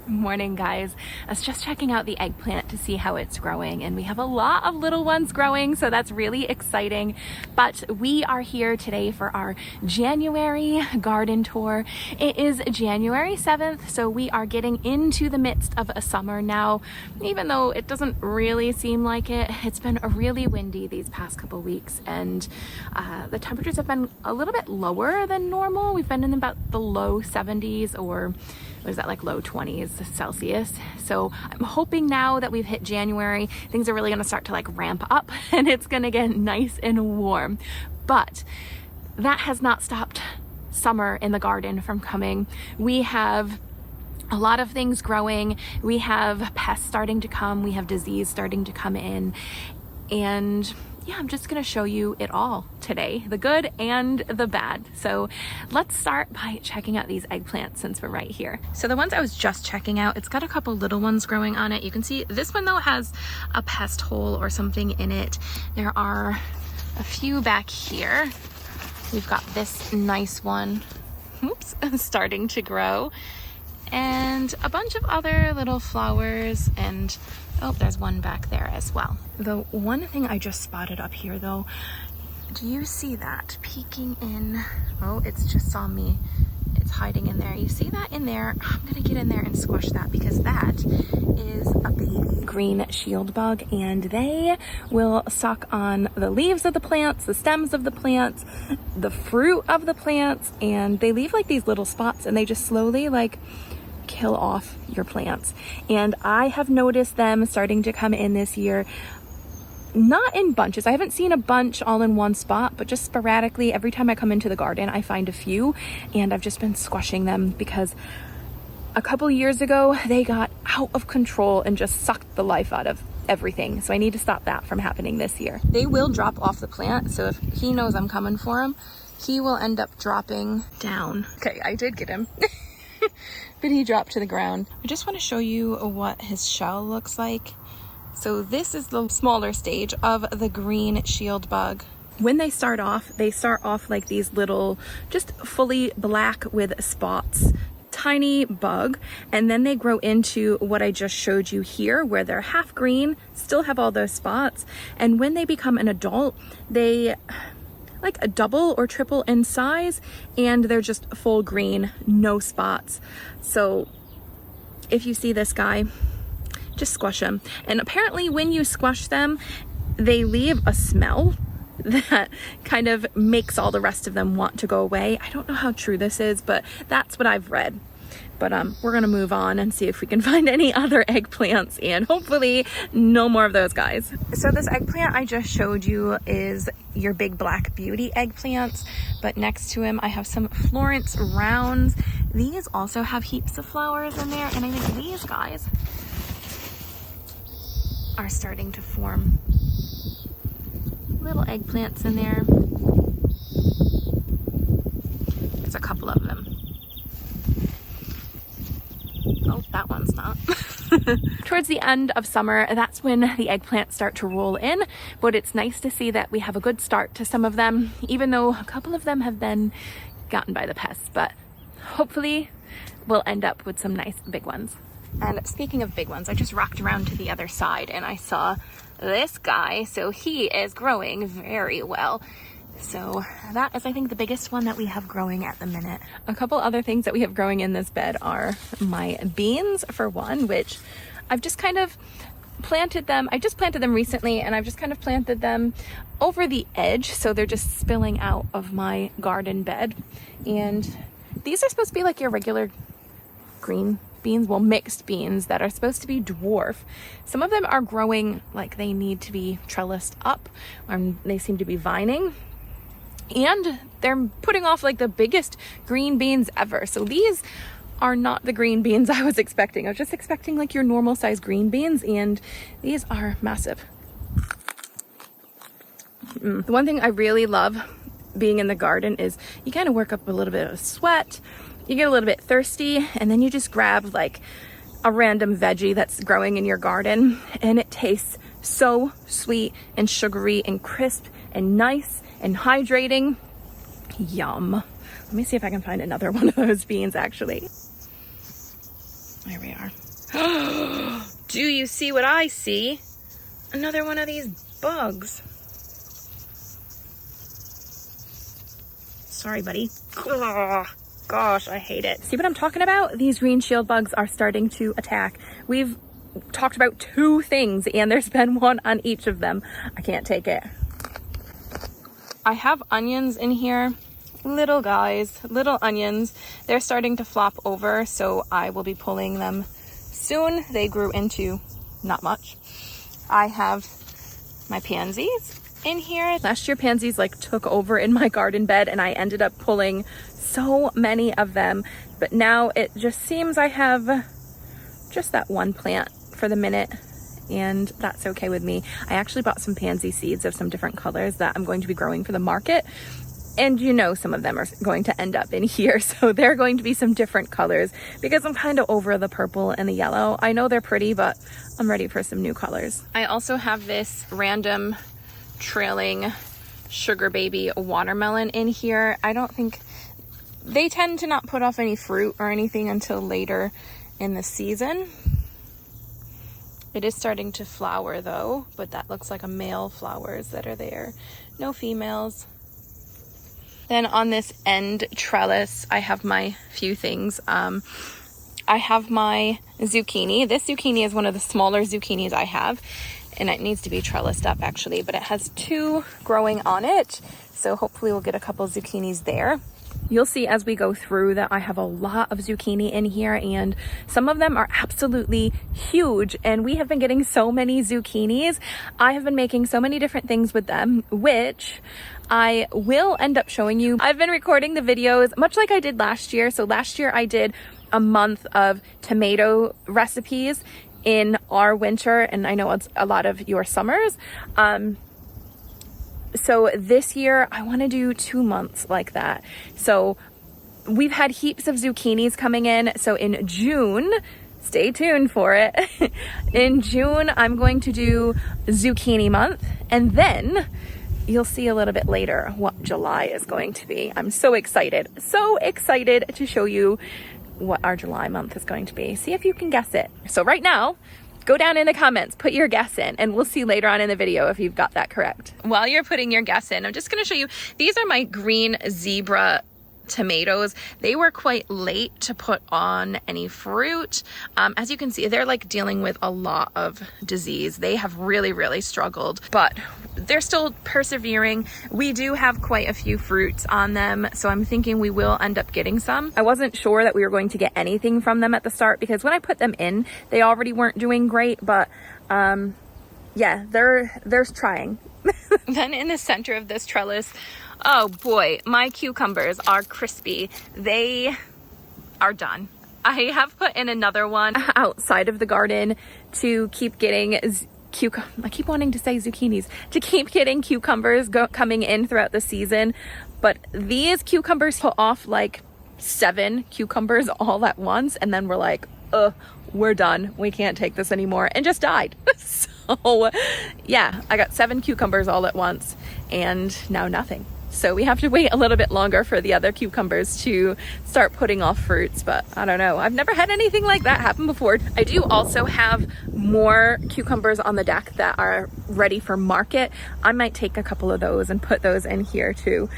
Morning, guys. I was just checking out the eggplant to see how it's growing, and we have a lot of little ones growing, so that's really exciting. But we are here today for our January garden tour. It is January 7th, so we are getting into the midst of a summer now, even though it doesn't really seem like it. It's been really windy these past couple weeks, and the temperatures have been a little bit lower than normal. We've been in about the low 70s, or what is that, like low 20s Celsius. So I'm hoping now that we've hit January, things are really going to start to like ramp up and it's going to get nice and warm. But that has not stopped summer in the garden from coming. We have a lot of things growing. We have pests starting to come. We have disease starting to come in. And yeah, I'm just gonna show you it all today, the good and the bad. So let's start by checking out these eggplants since we're right here. So the ones I was just checking out, it's got a couple little ones growing on it. You can see this one though has a pest hole or something in it. There are a few back here. We've got this nice one, oops, starting to grow, and a bunch of other little flowers, and oh, there's one back there as well. The one thing I just spotted up here though, do you see that peeking in? Oh, it's just saw me. It's hiding in there. You see that in there? I'm gonna get in there and squash that because that is a baby green shield bug, and they will suck on the leaves of the plants, the stems of the plants, the fruit of the plants, and they leave like these little spots and they just slowly like kill off your plants. And I have noticed them starting to come in this year, not in bunches. I haven't seen a bunch all in one spot, but just sporadically. Every time I come into the garden, I find a few, and I've just been squashing them because a couple years ago, they got out of control and just sucked the life out of everything. So I need to stop that from happening this year. They will drop off the plant, so if he knows I'm coming for him, he will end up dropping down. Okay, I did get him. But he dropped to the ground. I just want to show you what his shell looks like. So this is the smaller stage of the green shield bug. When they start off like these little, just fully black with spots, tiny bug, and then they grow into what I just showed you here, where they're half green, still have all those spots, and when they become an adult, they like a double or triple in size, and they're just full green, no spots. So if you see this guy, just squash them. And apparently when you squash them, they leave a smell that kind of makes all the rest of them want to go away. I don't know how true this is, but that's what I've read. But we're gonna move on and see if we can find any other eggplants, and hopefully no more of those guys. So this eggplant I just showed you is your big black beauty eggplants, but next to him I have some Florence rounds. These also have heaps of flowers in there, and I think these guys are starting to form little eggplants in there. There's a couple of them. Oh, that one's not. Towards the end of summer, that's when the eggplants start to roll in, but it's nice to see that we have a good start to some of them, even though a couple of them have been gotten by the pests, but hopefully we'll end up with some nice big ones. And speaking of big ones, I just rocked around to the other side and I saw this guy, so he is growing very well. So that is, I think, the biggest one that we have growing at the minute. A couple other things that we have growing in this bed are my beans, for one, which I've just kind of planted them. I just planted them recently, and I've just kind of planted them over the edge, so they're just spilling out of my garden bed. And these are supposed to be like your regular green beans, well, mixed beans that are supposed to be dwarf. Some of them are growing like they need to be trellised up, they seem to be vining. And they're putting off like the biggest green beans ever. So these are not the green beans I was expecting. I was just expecting like your normal size green beans, and these are massive. The one thing I really love being in the garden is you kind of work up a little bit of sweat, you get a little bit thirsty, and then you just grab like a random veggie that's growing in your garden, and it tastes so sweet and sugary and crisp and nice and hydrating. Yum. Let me see if I can find another one of those beans actually. There we are. Do you see what I see? Another one of these bugs. Sorry, buddy. Oh, gosh, I hate it. See what I'm talking about? These green shield bugs are starting to attack. We've talked about 2 things and there's been one on each of them. I can't take it. I have onions in here. Little guys, little onions. They're starting to flop over, so I will be pulling them soon. They grew into not much. I have my pansies in here. Last year pansies like took over in my garden bed and I ended up pulling so many of them, but now it just seems I have just that one plant for the minute, and that's okay with me. I actually bought some pansy seeds of some different colors that I'm going to be growing for the market, and you know some of them are going to end up in here, so they're going to be some different colors because I'm kind of over the purple and the yellow. I know they're pretty, but I'm ready for some new colors. I also have this random trailing sugar baby watermelon in here. I don't think they tend to not put off any fruit or anything until later in the season. It is starting to flower though, but that looks like a male flowers that are there. No females. Then on this end trellis, I have my few things. I have my zucchini. This zucchini is one of the smaller zucchinis I have, and it needs to be trellised up actually, but it has 2 growing on it. So hopefully we'll get a couple zucchinis there. You'll see as we go through that I have a lot of zucchini in here, and some of them are absolutely huge, and we have been getting so many zucchinis. I have been making so many different things with them, which I will end up showing you. I've been recording the videos much like I did last year. So last year I did a month of tomato recipes in our winter, and I know it's a lot of your summers. So this year I want to do 2 months like that. So we've had heaps of zucchinis coming in. So in June, stay tuned for it. In June, I'm going to do zucchini month, and then you'll see a little bit later what July is going to be. I'm so excited to show you what our July month is going to be. See if you can guess it. So right now, go down in the comments, put your guess in, and we'll see later on in the video if you've got that correct. While you're putting your guess in, I'm just gonna show you, these are my green zebra tomatoes. They were quite late to put on any fruit. As you can see, they're like dealing with a lot of disease. They have really struggled, but they're still persevering. We do have quite a few fruits on them, so I'm thinking we will end up getting some. I wasn't sure that we were going to get anything from them at the start because when I put them in, they already weren't doing great, but yeah, they're trying. Then in the center of this trellis, oh boy, my cucumbers are crispy. They are done. I have put in another one outside of the garden to keep getting I keep wanting to say zucchinis, to keep getting cucumbers coming in throughout the season. But these cucumbers put off like 7 cucumbers all at once, and then we're like, we're done. We can't take this anymore, and just died. So yeah, I got 7 cucumbers all at once and now nothing. So we have to wait a little bit longer for the other cucumbers to start putting off fruits, but I don't know. I've never had anything like that happen before. I do also have more cucumbers on the deck that are ready for market. I might take a couple of those and put those in here too.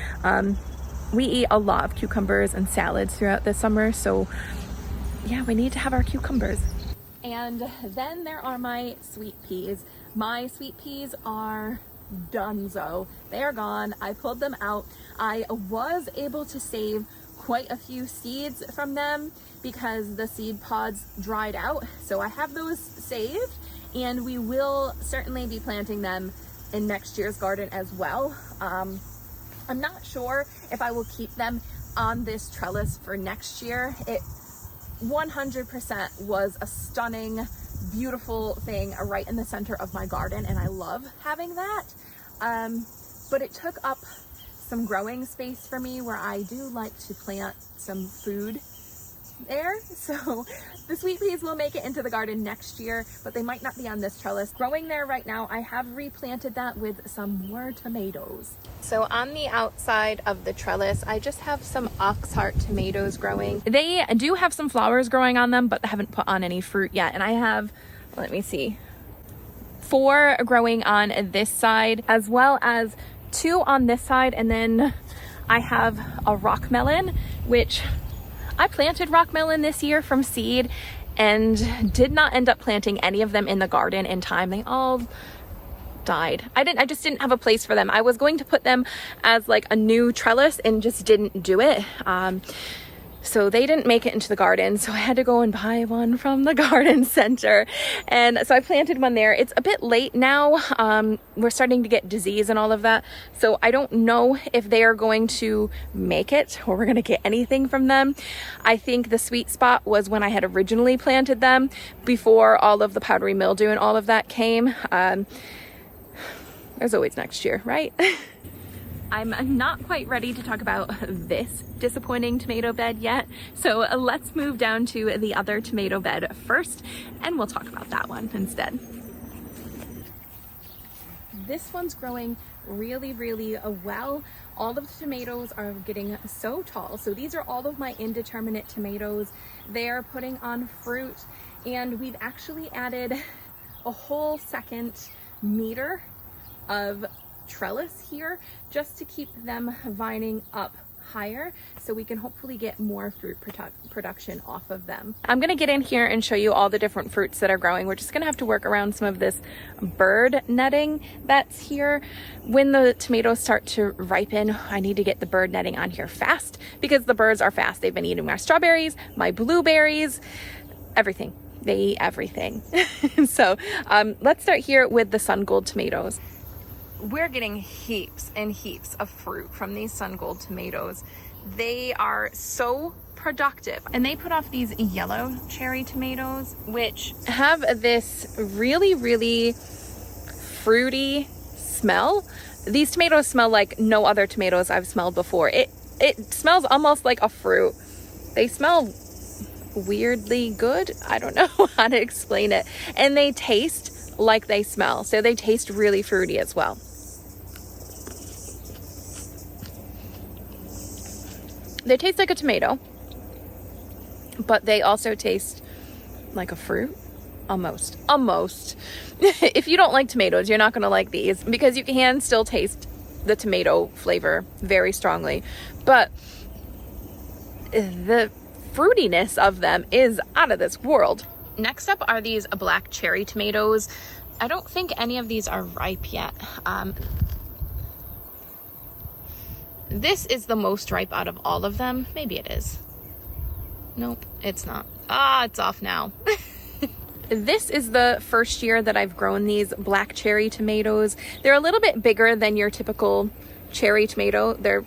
We eat a lot of cucumbers and salads throughout the summer, so yeah, we need to have our cucumbers. And then there are my sweet peas. My sweet peas are donezo. They are gone. I pulled them out. I was able to save quite a few seeds from them because the seed pods dried out. So I have those saved, and we will certainly be planting them in next year's garden as well. I'm not sure if I will keep them on this trellis for next year. It 100% was a stunning, beautiful thing right in the center of my garden, and I love having that. But it took up some growing space for me where I do like to plant some food there. So the sweet peas will make it into the garden next year, but they might not be on this trellis. Growing there right now, I have replanted that with some more tomatoes. So on the outside of the trellis, I just have some oxheart tomatoes growing. They do have some flowers growing on them, but they haven't put on any fruit yet. And I have, let me see, 4 growing on this side, as well as 2 on this side. And then I have a rock melon, which I planted rock melon this year from seed and did not end up planting any of them in the garden in time. They all died. I just didn't have a place for them. I was going to put them as like a new trellis and just didn't do it. So they didn't make it into the garden. So I had to go and buy one from the garden center. And so I planted one there. It's a bit late now. We're starting to get disease and all of that. So I don't know if they are going to make it or we're going to get anything from them. I think the sweet spot was when I had originally planted them before all of the powdery mildew and all of that came. There's always next year, right? I'm not quite ready to talk about this disappointing tomato bed yet. So let's move down to the other tomato bed first and we'll talk about that one instead. This one's growing really, really well. All of the tomatoes are getting so tall. So these are all of my indeterminate tomatoes. They're putting on fruit and we've actually added a whole second meter of trellis here just to keep them vining up higher so we can hopefully get more fruit production off of them. I'm gonna get in here and show you all the different fruits that are growing. We're just gonna have to work around some of this bird netting that's here. When the tomatoes start to ripen, I need to get the bird netting on here fast because the birds are fast. They've been eating my strawberries, my blueberries, everything. They eat everything. So let's start here with the sun gold tomatoes. We're getting heaps and heaps of fruit from these sun gold tomatoes. They are so productive and they put off these yellow cherry tomatoes, which have this really, really fruity smell. These tomatoes smell like no other tomatoes I've smelled before. It smells almost like a fruit. They smell weirdly good. I don't know how to explain it. And they taste like they smell. So they taste really fruity as well. They taste like a tomato, but they also taste like a fruit. Almost. If you don't like tomatoes, you're not going to like these because you can still taste the tomato flavor very strongly, but the fruitiness of them is out of this world. Next up are these black cherry tomatoes. I don't think any of these are ripe yet. This is the most ripe out of all of them. Maybe it is. Nope, it's not. It's off now. This is the first year that I've grown these black cherry tomatoes. They're a little bit bigger than your typical cherry tomato. They're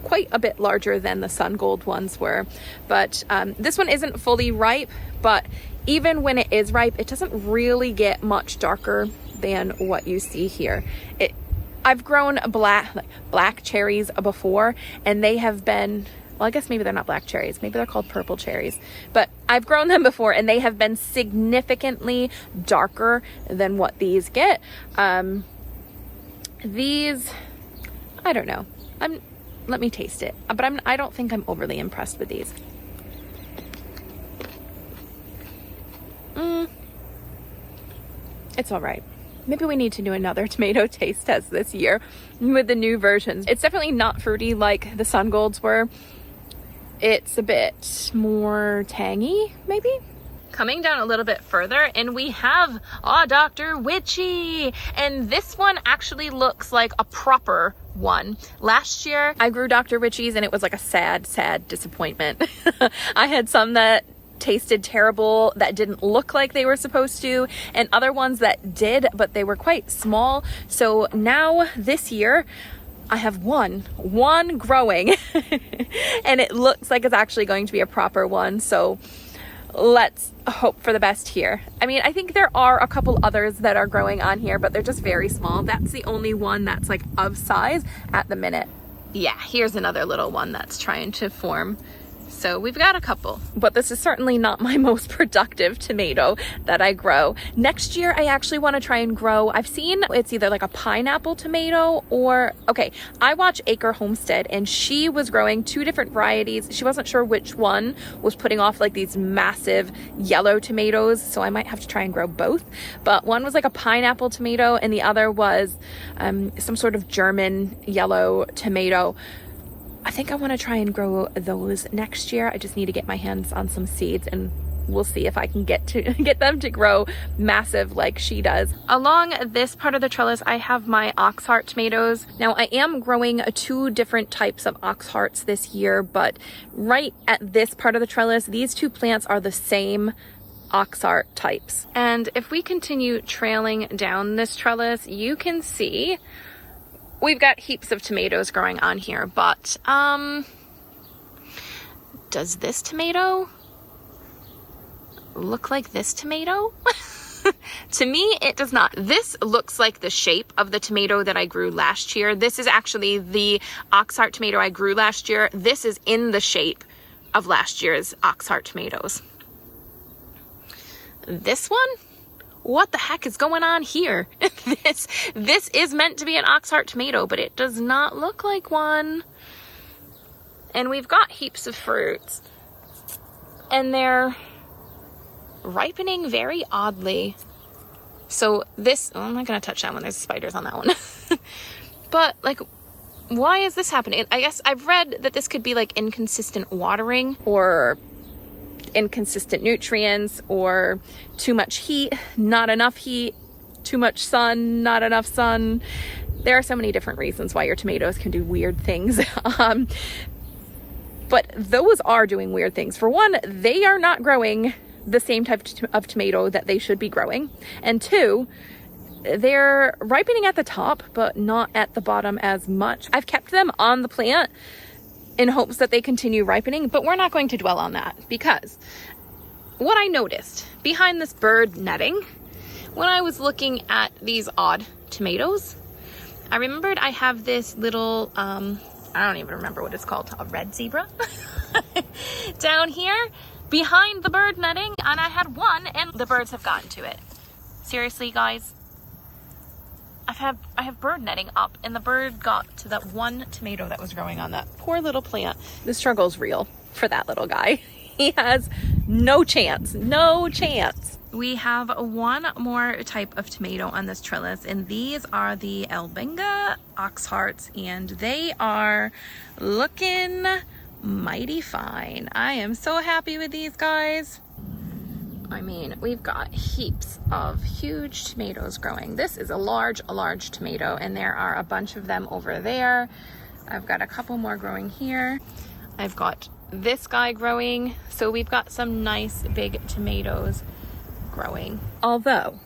quite a bit larger than the sun gold ones were. But this one isn't fully ripe, but even when it is ripe, it doesn't really get much darker than what you see here. I've grown black cherries before, and they have been, well, I guess maybe they're not black cherries. Maybe they're called purple cherries. But I've grown them before, and they have been significantly darker than what these get. These, I don't know. Let me taste it. But I don't think I'm overly impressed with these. It's all right. Maybe we need to do another tomato taste test this year with the new versions. It's definitely not fruity like the sun golds were. It's a bit more tangy, maybe? Coming down a little bit further, and we have Dr. Witchy. And this one actually looks like a proper one. Last year, I grew Dr. Witchies, and it was like a sad, sad disappointment. I had some that tasted terrible, that didn't look like they were supposed to, and other ones that did, but they were quite small. So now this year I have one growing and it looks like it's actually going to be a proper one. So let's hope for the best here. I mean, I think there are a couple others that are growing on here, but they're just very small. That's the only one that's like of size at the minute. Yeah, here's another little one that's trying to form So we've got a couple, but this is certainly not my most productive tomato that I grow. Next year, I actually want to try and grow, I've seen it's either like a pineapple tomato or, okay, I watch Acre Homestead and she was growing 2 different varieties. She wasn't sure which one was putting off like these massive yellow tomatoes. So I might have to try and grow both. But one was like a pineapple tomato and the other was some sort of German yellow tomato. I think I want to try and grow those next year. I just need to get my hands on some seeds and we'll see if I can get them to grow massive like she does. Along this part of the trellis, I have my oxheart tomatoes. Now I am growing 2 different types of oxhearts this year, but right at this part of the trellis, these 2 plants are the same oxheart types. And if we continue trailing down this trellis, you can see we've got heaps of tomatoes growing on here, but does this tomato look like this tomato? To me, it does not. This looks like the shape of the tomato that I grew last year. This is actually the oxheart tomato I grew last year. This is in the shape of last year's oxheart tomatoes. This one? What the heck is going on here? This is meant to be an oxheart tomato, but it does not look like one. And we've got heaps of fruits. And they're ripening very oddly. So this, oh, I'm not gonna touch that one, there's spiders on that one. But like, why is this happening? I guess I've read that this could be like inconsistent watering or inconsistent nutrients or too much heat, not enough heat, too much sun, not enough sun. There are so many different reasons why your tomatoes can do weird things. But those are doing weird things. For one, they are not growing the same type of tomato that they should be growing. And 2, they're ripening at the top, but not at the bottom as much. I've kept them on the plant in hopes that they continue ripening, but we're not going to dwell on that because what I noticed behind this bird netting, when I was looking at these odd tomatoes, I remembered I have this little, I don't even remember what it's called, a red zebra down here behind the bird netting, and I had one and the birds have gotten to it. Seriously, guys, I have bird netting up and the bird got to that one tomato that was growing on that poor little plant. The struggle's real for that little guy. He has no chance, no chance. We have one more type of tomato on this trellis, and these are the Albenga oxhearts, and they are looking mighty fine. I am so happy with these guys. I mean, we've got heaps of huge tomatoes growing. This is a large tomato, and there are a bunch of them over there. I've got a couple more growing here. I've got this guy growing. So we've got some nice big tomatoes growing. Although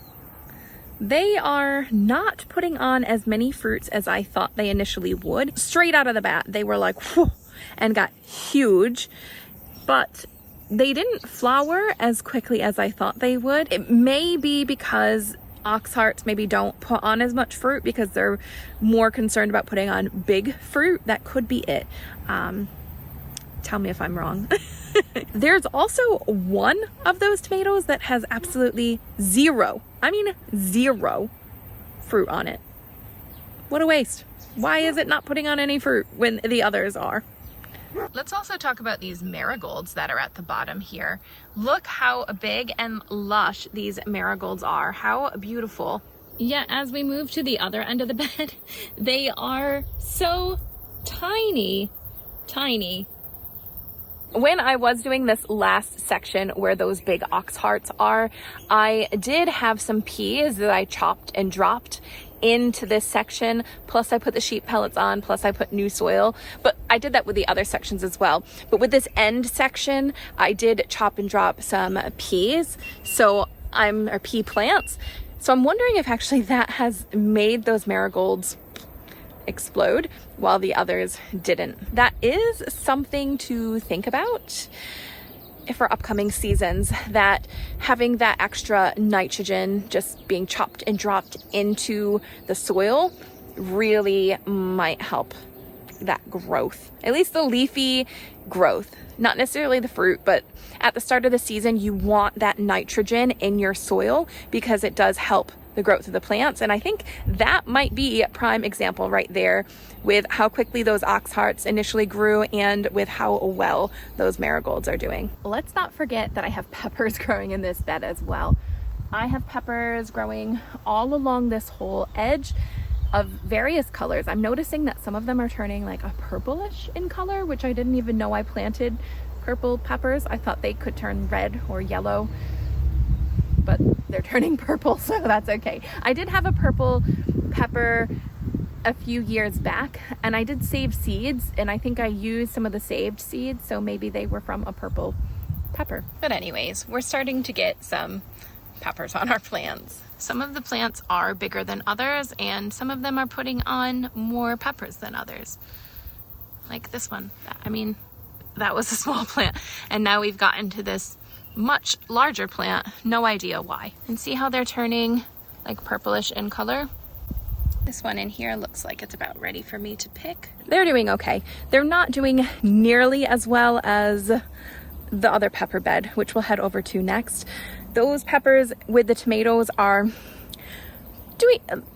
they are not putting on as many fruits as I thought they initially would. Straight out of the bat, they were like, whew, and got huge, but they didn't flower as quickly as I thought they would. It may be because oxhearts maybe don't put on as much fruit because they're more concerned about putting on big fruit. That could be it. Tell me if I'm wrong. There's also one of those tomatoes that has absolutely zero, I mean zero fruit on it. What a waste. Why is it not putting on any fruit when the others are? Let's also talk about these marigolds that are at the bottom here. Look how big and lush these marigolds are. How beautiful. Yeah, as we move to the other end of the bed, they are so tiny, tiny. When I was doing this last section where those big oxhearts are, I did have some peas that I chopped and dropped into this section, plus I put the sheep pellets on, plus I put new soil, but I did that with the other sections as well. But with this end section, I did chop and drop some peas, or pea plants. So I'm wondering if actually that has made those marigolds explode while the others didn't. That is something to think about for upcoming seasons, that having that extra nitrogen just being chopped and dropped into the soil really might help that growth, at least the leafy growth, not necessarily the fruit, but at the start of the season, you want that nitrogen in your soil because it does help the growth of the plants. And I think that might be a prime example right there with how quickly those ox hearts initially grew and with how well those marigolds are doing. Let's not forget that I have peppers growing in this bed as well. I have peppers growing all along this whole edge of various colors. I'm noticing that some of them are turning like a purplish in color, which I didn't even know I planted purple peppers. I thought they could turn red or yellow, but they're turning purple, so that's okay. I did have a purple pepper a few years back, and I did save seeds, and I think I used some of the saved seeds, so maybe they were from a purple pepper. But anyways, we're starting to get some peppers on our plants. Some of the plants are bigger than others, and some of them are putting on more peppers than others. Like this one. I mean, that was a small plant, and now we've gotten to this much larger plant. No idea why. And see how they're turning like purplish in color? This one in here looks like it's about ready for me to pick. They're doing okay. They're not doing nearly as well as the other pepper bed, which we'll head over to next. Those peppers with the tomatoes are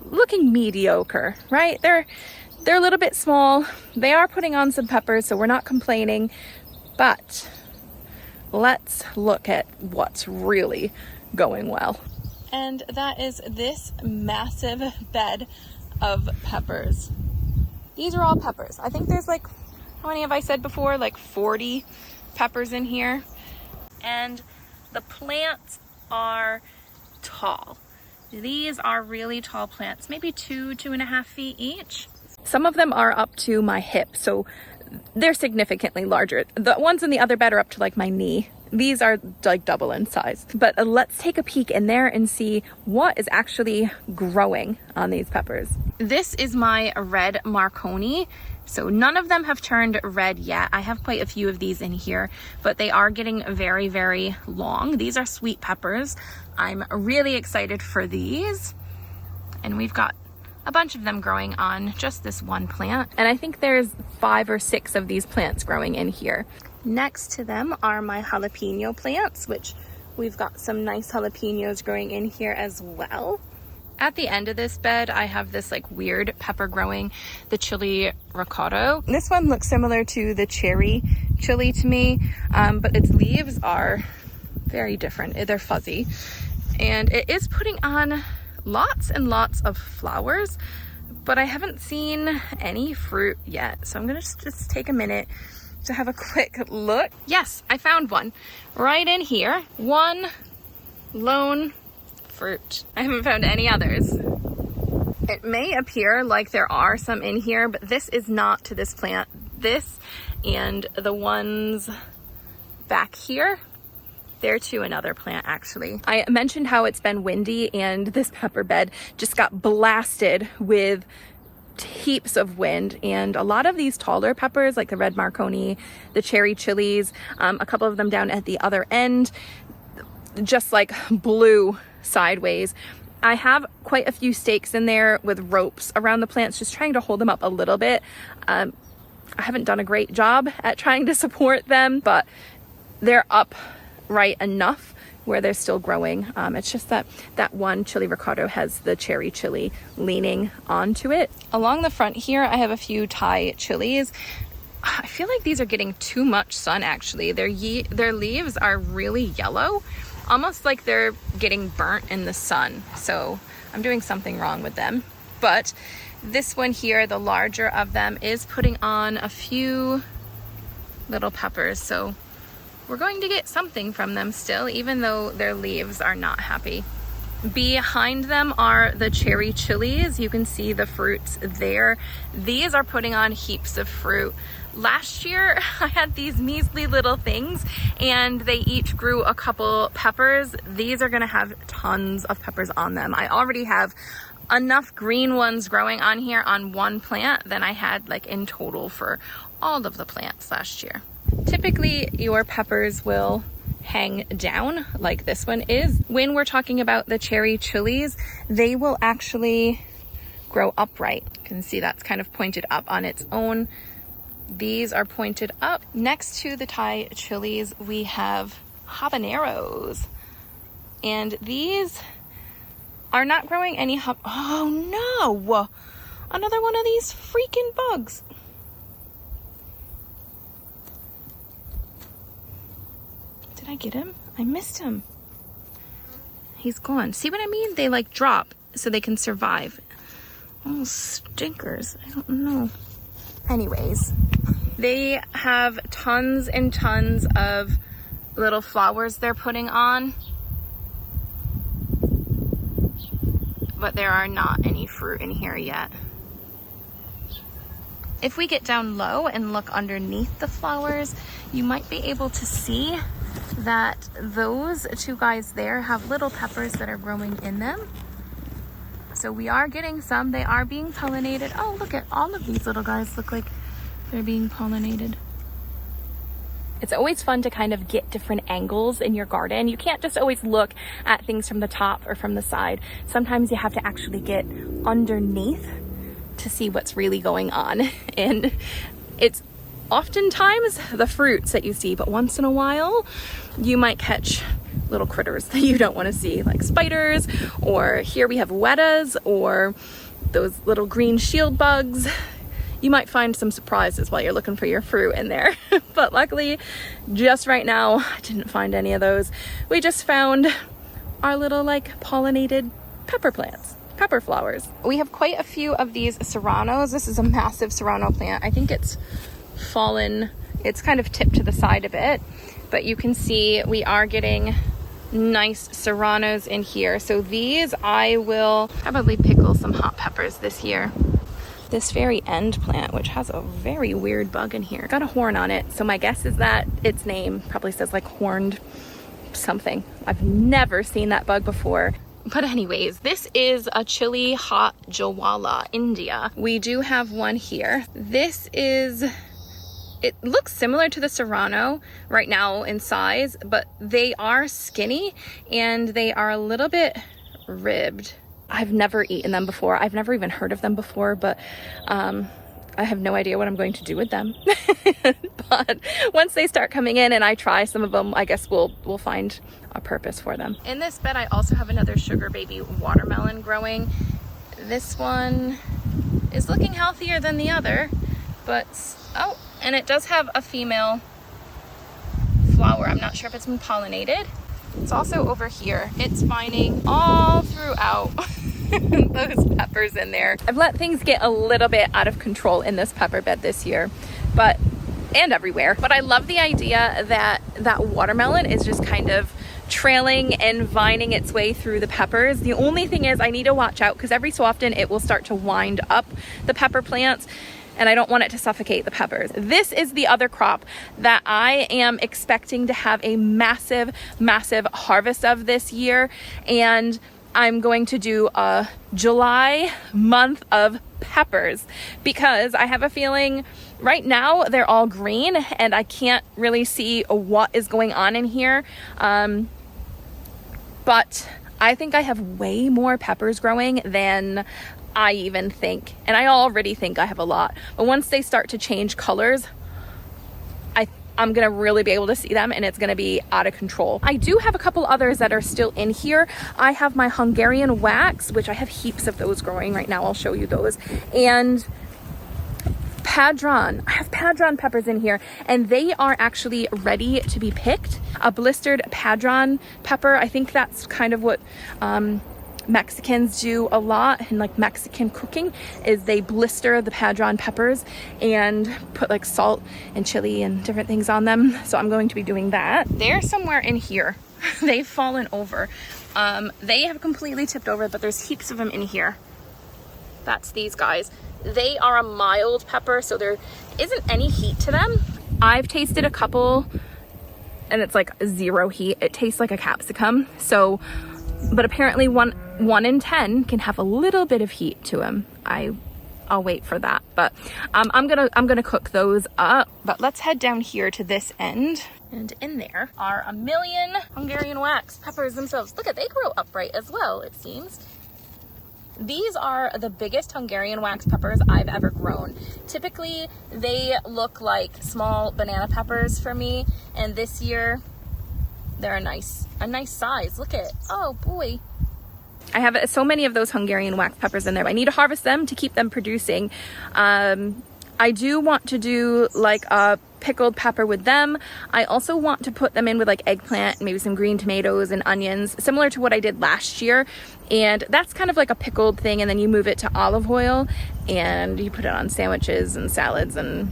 looking mediocre, right? They're a little bit small. They are putting on some peppers, so we're not complaining, but let's look at what's really going well. And that is this massive bed of peppers. These are all peppers. I think there's like, how many have I said before? Like 40 peppers in here. And the plants are tall. These are really tall plants, maybe 2.5 feet each. Some of them are up to my hip, so they're significantly larger. The ones in the other bed are up to like my knee. These are like double in size. But let's take a peek in there and see what is actually growing on these peppers. This is my red Marconi. So none of them have turned red yet. I have quite a few of these in here, but they are getting very, very long. These are sweet peppers. I'm really excited for these. And we've got a bunch of them growing on just this one plant. And I think there's 5 or 6 of these plants growing in here. Next to them are my jalapeno plants, which we've got some nice jalapenos growing in here as well. At the end of this bed, I have this like weird pepper growing, the chili ricotta. This one looks similar to the cherry chili to me, but its leaves are very different. They're fuzzy. And it is putting on lots and lots of flowers, but I haven't seen any fruit yet. So I'm gonna just take a minute to have a quick look. Yes, I found one right in here. One lone fruit. I haven't found any others. It may appear like there are some in here, but this is not to this plant. This and the ones back here, they're to another plant actually. I mentioned how it's been windy and this pepper bed just got blasted with heaps of wind, and a lot of these taller peppers like the red Marconi, the cherry chilies, a couple of them down at the other end just like blew sideways. I have quite a few stakes in there with ropes around the plants, just trying to hold them up a little bit. I haven't done a great job at trying to support them, but they're up right enough where they're still growing. It's just that one chili ricotta has the cherry chili leaning onto it. Along the front here, I have a few Thai chilies. I feel like these are getting too much sun actually. Their leaves are really yellow, almost like they're getting burnt in the sun. So I'm doing something wrong with them. But this one here, the larger of them, is putting on a few little peppers. So we're going to get something from them still, even though their leaves are not happy. Behind them are the cherry chilies. You can see the fruits there. These are putting on heaps of fruit. Last year, I had these measly little things and they each grew a couple peppers. These are gonna have tons of peppers on them. I already have enough green ones growing on here on one plant than I had like in total for all of the plants last year. Typically, your peppers will hang down like this one is. When we're talking about the cherry chilies, they will actually grow upright. You can see that's kind of pointed up on its own. These are pointed up. Next to the Thai chilies, we have habaneros. And these are not growing any oh no! Another one of these freaking bugs. Did I get him? I missed him. He's gone. See what I mean? They like drop so they can survive. Oh, stinkers. I don't know. Anyways, they have tons and tons of little flowers they're putting on, but there are not any fruit in here yet. If we get down low and look underneath the flowers, you might be able to see that those two guys there have little peppers that are growing in them. So we are getting some. They are being pollinated. Oh, look at all of these little guys look like they're being pollinated. It's always fun to kind of get different angles in your garden. You can't just always look at things from the top or from the side. Sometimes you have to actually get underneath to see what's really going on. And it's oftentimes the fruits that you see, but once in a while you might catch little critters that you don't want to see, like spiders, or here we have wettas, or those little green shield bugs. You might find some surprises while you're looking for your fruit in there. But luckily, just right now, I didn't find any of those. We just found our little like pollinated pepper plants, pepper flowers. We have quite a few of these serranos. This is a massive serrano plant. I think it's fallen, it's kind of tipped to the side a bit, but you can see we are getting nice serranos in here. So these I will probably pickle some hot peppers this year. This very end plant, which has a very weird bug in here, got a horn on it, so my guess is that its name probably says like horned something. I've never seen that bug before. But anyways, this is a chili hot jawala, India. We do have one here. This is, it looks similar to the serrano right now in size, but they are skinny and they are a little bit ribbed. I've never eaten them before. I've never even heard of them before, but I have no idea what I'm going to do with them. But once they start coming in and I try some of them, I guess we'll find a purpose for them. In this bed, I also have another sugar baby watermelon growing. This one is looking healthier than the other, but oh, and it does have a female flower. I'm not sure if it's been pollinated. It's also over here. It's finding all throughout those peppers in there. I've let things get a little bit out of control in this pepper bed this year, and everywhere. But I love the idea that that watermelon is just kind of trailing and vining its way through the peppers. The only thing is I need to watch out because every so often it will start to wind up the pepper plants, and I don't want it to suffocate the peppers. This is the other crop that I am expecting to have a massive, massive harvest of this year. And I'm going to do a July month of peppers because I have a feeling right now they're all green and I can't really see what is going on in here. But I think I have way more peppers growing than I even think, and I already think I have a lot, but once they start to change colors, I'm gonna really be able to see them and it's gonna be out of control. I do have a couple others that are still in here. I have my Hungarian wax, which I have heaps of those growing right now. I'll show you those. And Padron. I have Padron peppers in here and they are actually ready to be picked. A blistered Padron pepper. I think that's kind of what Mexicans do a lot in like Mexican cooking, is they blister the Padron peppers and put like salt and chili and different things on them. So I'm going to be doing that. They're somewhere in here. They've fallen over. They have completely tipped over, but there's heaps of them in here. That's these guys. They are a mild pepper, so there isn't any heat to them. I've tasted a couple and it's like 0 heat. It tastes like a capsicum. So, but apparently one in 10 can have a little bit of heat to them. I'll wait for that, but I'm gonna cook those up. But let's head down here to this end, and in there are a million Hungarian wax peppers themselves. Look at, they grow upright as well, it seems. These are the biggest Hungarian wax peppers I've ever grown. Typically, they look like small banana peppers for me, and this year, they're a nice size. Look at, oh boy. I have so many of those Hungarian wax peppers in there. I need to harvest them to keep them producing. I do want to do like a pickled pepper with them. I also want to put them in with like eggplant, maybe some green tomatoes and onions, similar to what I did last year. And that's kind of like a pickled thing, and then you move it to olive oil and you put it on sandwiches and salads, and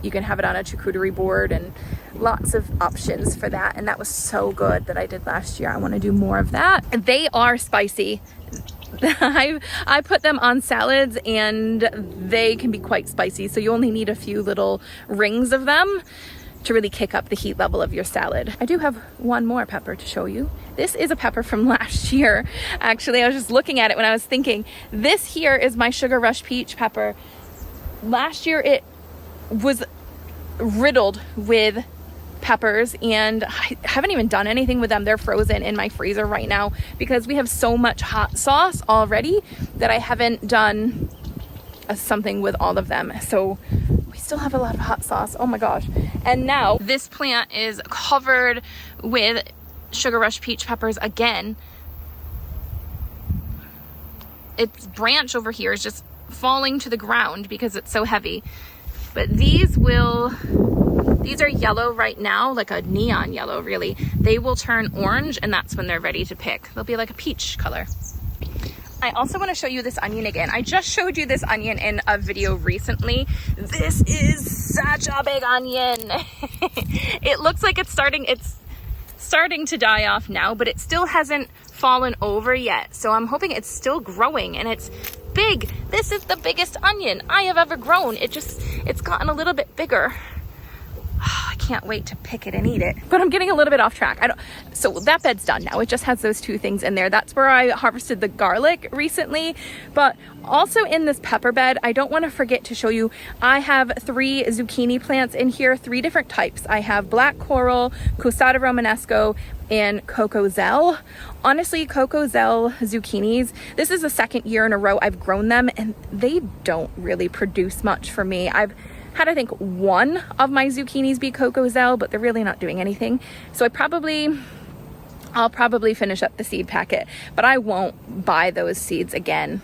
you can have it on a charcuterie board, and lots of options for that. And that was so good that I did last year. I want to do more of that. They are spicy. I put them on salads and they can be quite spicy, so you only need a few little rings of them to really kick up the heat level of your salad. I do have one more pepper to show you. This is a pepper from last year. Actually, I was just looking at it when I was thinking, this here is my Sugar Rush peach pepper. Last year it was riddled with peppers, and I haven't even done anything with them. They're frozen in my freezer right now because we have so much hot sauce already that I haven't done something with all of them. So we still have a lot of hot sauce. Oh my gosh. And now this plant is covered with Sugar Rush peach peppers again. Its branch over here is just falling to the ground because it's so heavy. But these are yellow right now, like a neon yellow really. They will turn orange, and that's when they're ready to pick. They'll be like a peach color. I also want to show you this onion again. I just showed you this onion in a video recently. This is such a big onion. It looks like it's starting to die off now, but it still hasn't fallen over yet. So I'm hoping it's still growing, and it's big. This is the biggest onion I have ever grown. It's gotten a little bit bigger. I can't wait to pick it and eat it. But I'm getting a little bit off track. So that bed's done now. It just has those two things in there. That's where I harvested the garlic recently. But also in this pepper bed, I don't want to forget to show you, I have 3 zucchini plants in here, 3 different types. I have black coral, costata romanesco, and coco zell. Honestly, coco zell zucchinis, this is the second year in a row I've grown them, and they don't really produce much for me. I've had, I think, one of my zucchinis be coco zell, but they're really not doing anything. So I'll probably finish up the seed packet, but I won't buy those seeds again.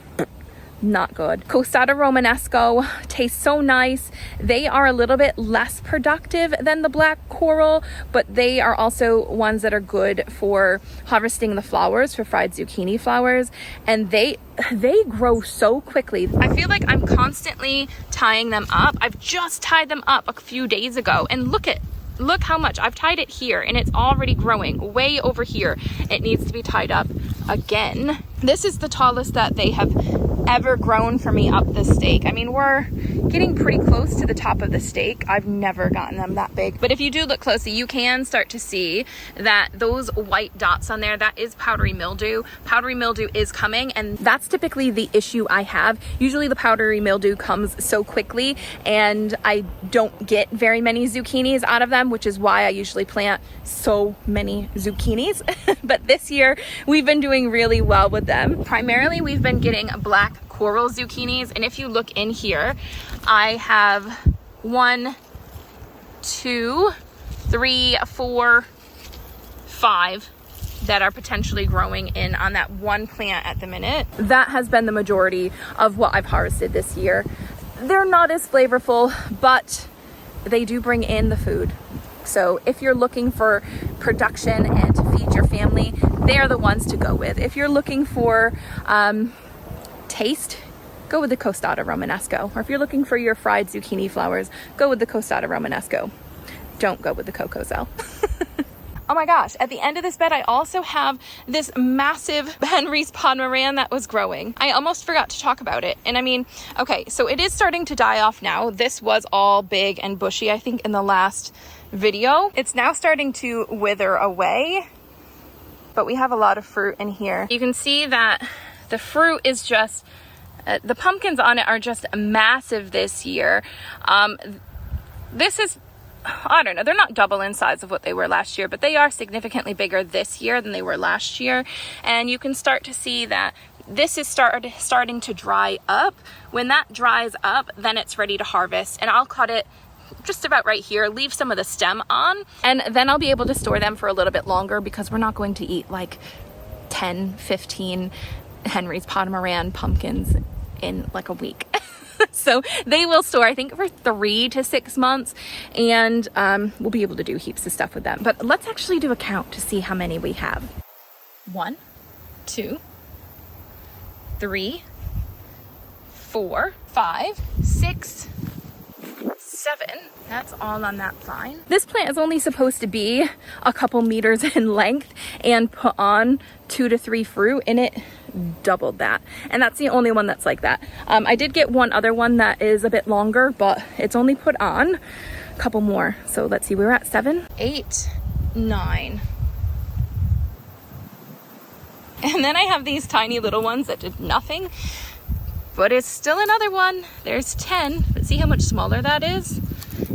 Not good. Costata romanesco tastes so nice. They are a little bit less productive than the black coral, but they are also ones that are good for harvesting the flowers, for fried zucchini flowers, and they grow so quickly. I feel like I'm constantly tying them up. I've just tied them up a few days ago, and look how much I've tied it here, and it's already growing way over here. It needs to be tied up again. This is the tallest that they have ever grown for me up the stake. I mean, we're getting pretty close to the top of the stake. I've never gotten them that big. But if you do look closely, you can start to see that those white dots on there, that is powdery mildew. Powdery mildew is coming, and that's typically the issue I have. Usually the powdery mildew comes so quickly, and I don't get very many zucchinis out of them, which is why I usually plant so many zucchinis. But this year we've been doing really well with them. Primarily we've been getting black coral zucchinis, and if you look in here, I have 1, 2, 3, 4, 5 that are potentially growing in on that one plant at the minute. That has been the majority of what I've harvested this year. They're not as flavorful, but they do bring in the food. So if you're looking for production and to feed your family, they're the ones to go with. If you're looking for taste, go with the costata romanesco. Or if you're looking for your fried zucchini flowers, go with the costata romanesco. Don't go with the coco zell. Oh my gosh, at the end of this bed, I also have this massive Henry's Pomeranian that was growing. I almost forgot to talk about it. And I mean, okay, so it is starting to die off now. This was all big and bushy, I think, in the last video. It's now starting to wither away, but we have a lot of fruit in here. You can see that the fruit is just, the pumpkins on it are just massive this year. This is, I don't know, they're not double in size of what they were last year, but they are significantly bigger this year than they were last year. And you can start to see that this is starting to dry up. When that dries up, then it's ready to harvest, and I'll cut it just about right here, leave some of the stem on, and then I'll be able to store them for a little bit longer, because we're not going to eat like 10, 15 Henry's Pomeranian pumpkins in like a week. So they will store, I think, for 3 to 6 months, and we'll be able to do heaps of stuff with them. But let's actually do a count to see how many we have. 1, 2, 3, 4, 5, 6, 7. That's all on that vine. This plant is only supposed to be a couple meters in length and put on 2 to 3 fruit, and it doubled that. And that's the only one that's like that. I did get one other one that is a bit longer, but it's only put on a couple more. So let's see, we're at 7, 8, 9. And then I have these tiny little ones that did nothing, but it's still another one. There's 10, but see how much smaller that is?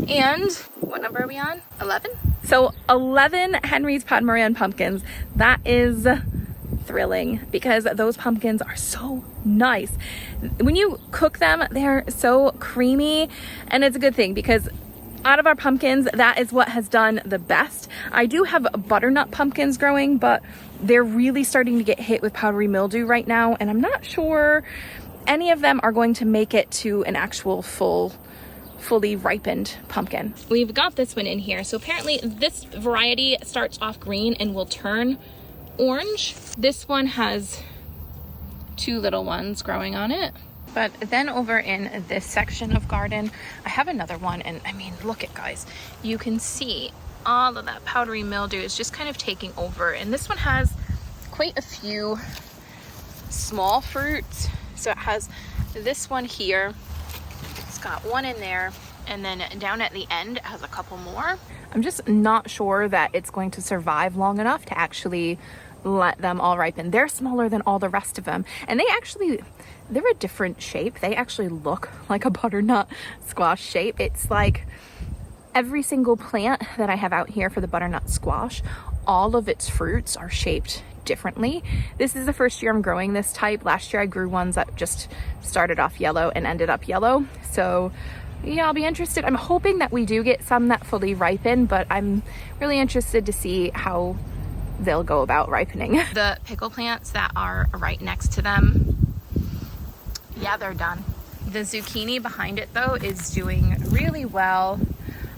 And what number are we on? 11? So 11 Henry's Pomeranian pumpkins. That is thrilling, because those pumpkins are so nice. When you cook them, they're so creamy, and it's a good thing, because out of our pumpkins, that is what has done the best. I do have butternut pumpkins growing, but they're really starting to get hit with powdery mildew right now, and I'm not sure any of them are going to make it to an actual fully ripened pumpkin. We've got this one in here. So apparently this variety starts off green and will turn orange. This one has 2 little ones growing on it. But then over in this section of garden, I have another one, and I mean, look at, guys, you can see all of that powdery mildew is just kind of taking over. And this one has quite a few small fruits. So it has this one here, it's got one in there, and then down at the end it has a couple more. I'm just not sure that it's going to survive long enough to actually let them all ripen. They're smaller than all the rest of them, and they're a different shape. They actually look like a butternut squash shape. It's like every single plant that I have out here for the butternut squash, all of its fruits are shaped differently. This is the first year I'm growing this type. Last year I grew ones that just started off yellow and ended up yellow. So yeah, I'll be interested. I'm hoping that we do get some that fully ripen, but I'm really interested to see how they'll go about ripening. The pickle plants that are right next to them, yeah, they're done. The zucchini behind it though is doing really well.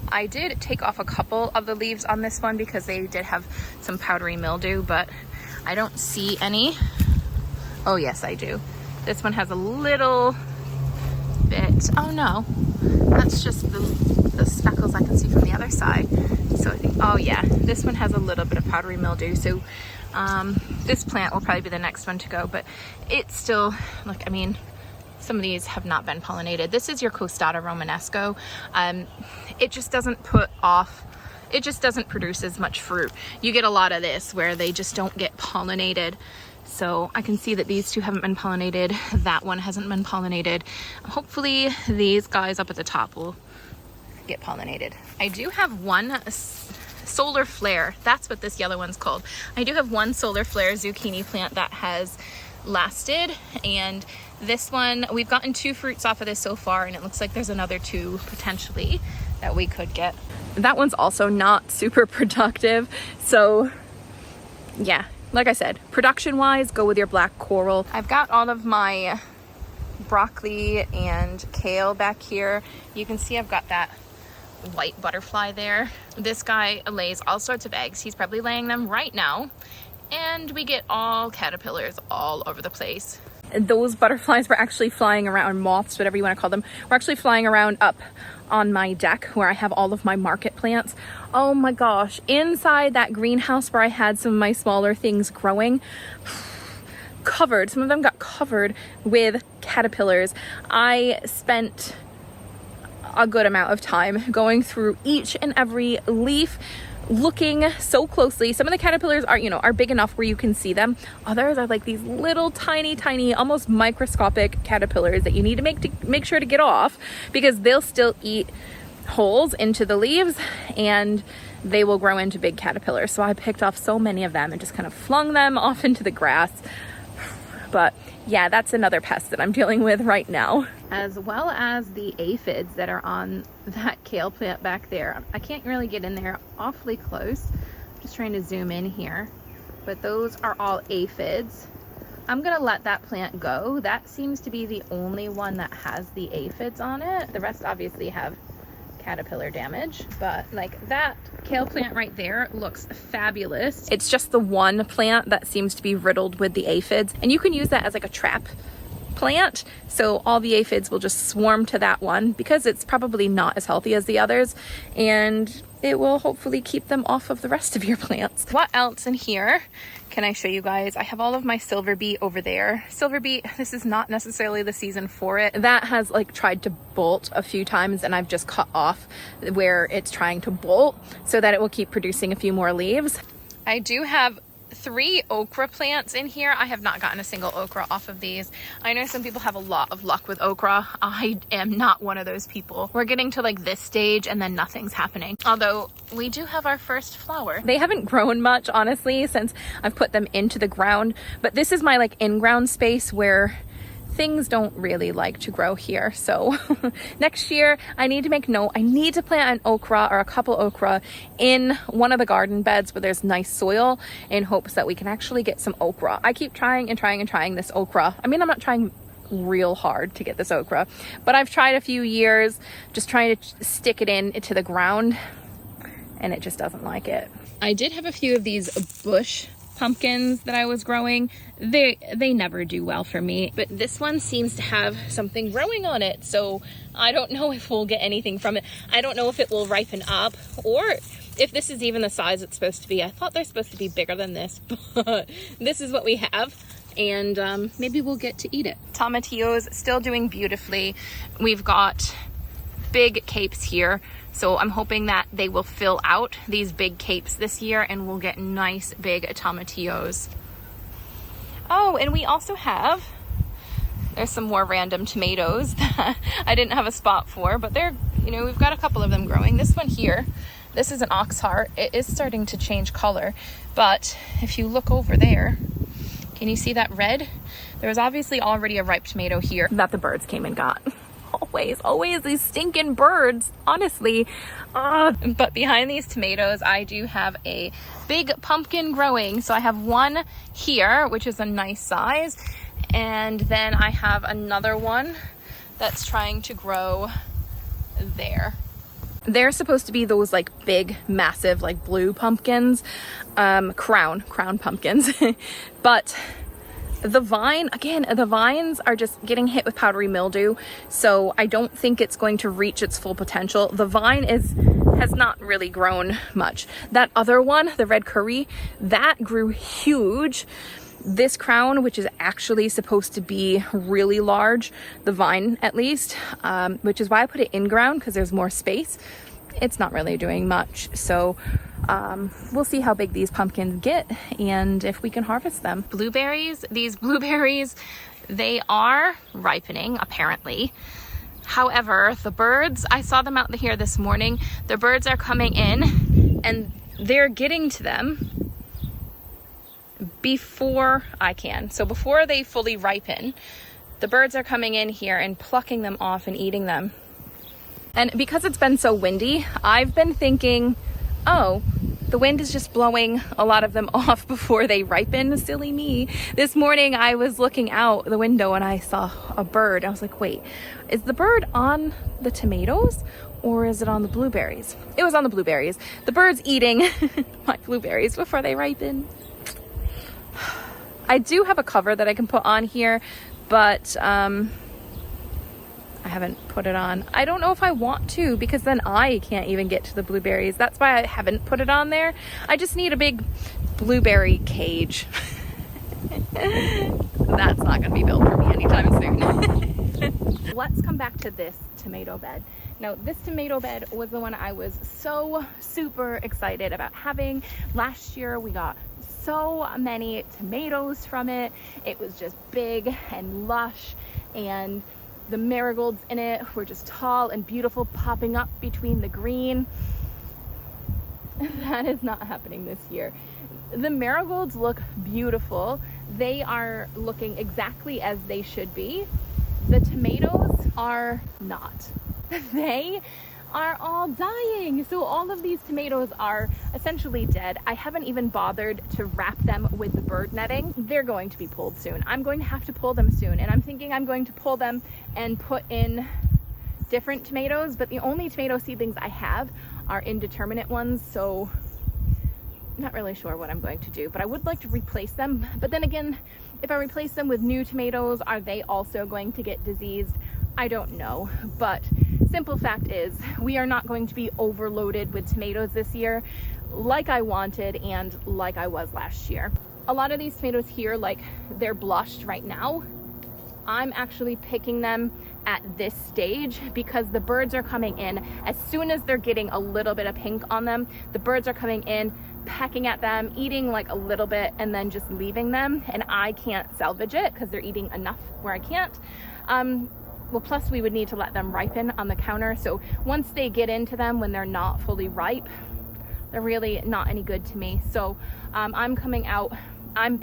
I did take off a couple of the leaves on this one because they did have some powdery mildew, but I don't see any. Oh yes, I do. This one has a little bit. Oh no, that's just the speckles I can see from the other side. So I think, oh yeah, this one has a little bit of powdery mildew. So this plant will probably be the next one to go, but it's still, look, I mean, some of these have not been pollinated. This is your Costata Romanesco. It just doesn't it just doesn't produce as much fruit. You get a lot of this where they just don't get pollinated. So I can see that these 2 haven't been pollinated. That one hasn't been pollinated. Hopefully these guys up at the top will get pollinated. I do have one solar flare. That's what this yellow one's called. I do have one solar flare zucchini plant that has lasted, and this one, we've gotten 2 fruits off of this so far, and it looks like there's another 2 potentially that we could get. That one's also not super productive. So yeah, like I said, production wise, go with your black coral. I've got all of my broccoli and kale back here. You can see I've got that white butterfly there. This guy lays all sorts of eggs. He's probably laying them right now, and we get all caterpillars all over the place. Those butterflies were actually flying around, moths, whatever you want to call them, were actually flying around up on my deck where I have all of my market plants. Oh my gosh, inside that greenhouse where I had some of my smaller things growing, covered, some of them got covered with caterpillars. I spent a good amount of time going through each and every leaf, looking so closely. Some of the caterpillars are big enough where you can see them. Others are like these little tiny, almost microscopic caterpillars that you need to make sure to get off, because they'll still eat holes into the leaves and they will grow into big caterpillars. So I picked off so many of them and just kind of flung them off into the grass. But Yeah, that's another pest that I'm dealing with right now. As well as the aphids that are on that kale plant back there. I can't really get in there awfully close. I'm just trying to zoom in here. But those are all aphids. I'm gonna let that plant go. That seems to be the only one that has the aphids on it. The rest obviously have caterpillar damage, but like that kale plant right there looks fabulous. It's just the one plant that seems to be riddled with the aphids, and you can use that as like a trap plant, so all the aphids will just swarm to that one because it's probably not as healthy as the others, and it will hopefully keep them off of the rest of your plants. What else in here can I show you guys? I have all of my silver beet over there. Silver beet, this is not necessarily the season for it. That has like tried to bolt a few times, and I've just cut off where it's trying to bolt so that it will keep producing a few more leaves. I do have 3 okra plants in here. I have not gotten a single okra off of these. I know some people have a lot of luck with okra. I am not one of those people. We're getting to like this stage and then nothing's happening. Although we do have our first flower. They haven't grown much, honestly, since I've put them into the ground, but this is my like in-ground space where things don't really like to grow here. So next year I need to make note, I need to plant an okra or a couple okra in one of the garden beds where there's nice soil, in hopes that we can actually get some okra. I keep trying and trying and trying this okra. I mean, I'm not trying real hard to get this okra, but I've tried a few years just trying to stick it into the ground, and it just doesn't like it. I did have a few of these bush pumpkins that I was growing. They never do well for me, but this one seems to have something growing on it, so I don't know if we'll get anything from it. I don't know if it will ripen up or if this is even the size it's supposed to be. I thought they're supposed to be bigger than this, but this is what we have, and maybe we'll get to eat it. Tomatillos still doing beautifully. We've got big capes here, so I'm hoping that they will fill out these big capes this year and we'll get nice big tomatillos. Oh, and we also have, there's some more random tomatoes that I didn't have a spot for, but they're, you know, we've got a couple of them growing. This one here, this is an ox heart. It is starting to change color, but if you look over there, can you see that red? There was obviously already a ripe tomato here that the birds came and got. Always these stinking birds, honestly. But behind these tomatoes, I do have a big pumpkin growing. So I have one here, which is a nice size. And then I have another one that's trying to grow there. They're supposed to be those like big, massive, like blue pumpkins, crown pumpkins. But the vine, again, the vines are just getting hit with powdery mildew, so I don't think it's going to reach its full potential. The vine has not really grown much. That other one, the red curry, that grew huge. This crown, which is actually supposed to be really large, the vine at least, which is why I put it in ground, because there's more space. It's not really doing much, so we'll see how big these pumpkins get and if we can harvest them. Blueberries, these blueberries, they are ripening apparently. However, the birds, I saw them out here this morning, the birds are coming in and they're getting to them before I can. So before they fully ripen, the birds are coming in here and plucking them off and eating them. And because it's been so windy, I've been thinking, oh, the wind is just blowing a lot of them off before they ripen. Silly me. This morning I was looking out the window and I saw a bird. I was like, wait, is the bird on the tomatoes or is it on the blueberries? It was on the blueberries. The bird's eating my blueberries before they ripen. I do have a cover that I can put on here, but I haven't put it on. I don't know if I want to, because then I can't even get to the blueberries. That's why I haven't put it on there. I just need a big blueberry cage. That's not gonna be built for me anytime soon. Let's come back to this tomato bed. Now, this tomato bed was the one I was so super excited about having. Last year we got so many tomatoes from it. It was just big and lush, and the marigolds in it were just tall and beautiful, popping up between the green. That is not happening this year. The marigolds look beautiful. they are looking exactly as they should be. The tomatoes are not. They are all dying. So all of these tomatoes are essentially dead. I haven't even bothered to wrap them with the bird netting. They're going to be pulled soon. I'm going to have to pull them soon, and I'm thinking I'm going to pull them and put in different tomatoes, but the only tomato seedlings I have are indeterminate ones, so I'm not really sure what I'm going to do, but I would like to replace them. But then again, if I replace them with new tomatoes, are they also going to get diseased? I don't know, but simple fact is we are not going to be overloaded with tomatoes this year like I wanted and like I was last year. A lot of these tomatoes here, like, they're blushed right now. I'm actually picking them at this stage because the birds are coming in. As soon as they're getting a little bit of pink on them, the birds are coming in, pecking at them, eating like a little bit, and then just leaving them, and I can't salvage it because they're eating enough where I can't. Well, plus we would need to let them ripen on the counter. So once they get into them when they're not fully ripe, they're really not any good to me. So I'm coming out, I'm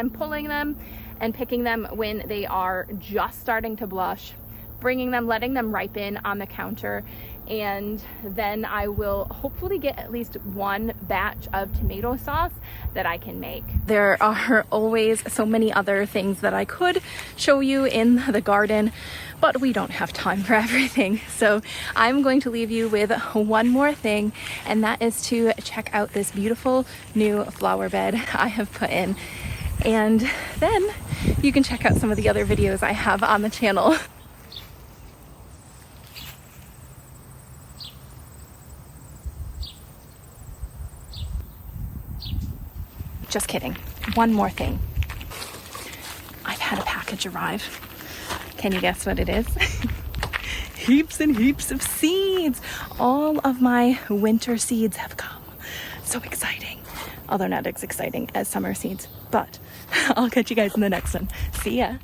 pulling them and picking them when they are just starting to blush, bringing them, letting them ripen on the counter, and then I will hopefully get at least one batch of tomato sauce that I can make. There are always so many other things that I could show you in the garden, but we don't have time for everything. So I'm going to leave you with one more thing, and that is to check out this beautiful new flower bed I have put in. And then you can check out some of the other videos I have on the channel. Just kidding. One more thing. I've had a package arrive. Can you guess what it is? Heaps and heaps of seeds. All of my winter seeds have come. So exciting. Although not as exciting as summer seeds, but I'll catch you guys in the next one. See ya.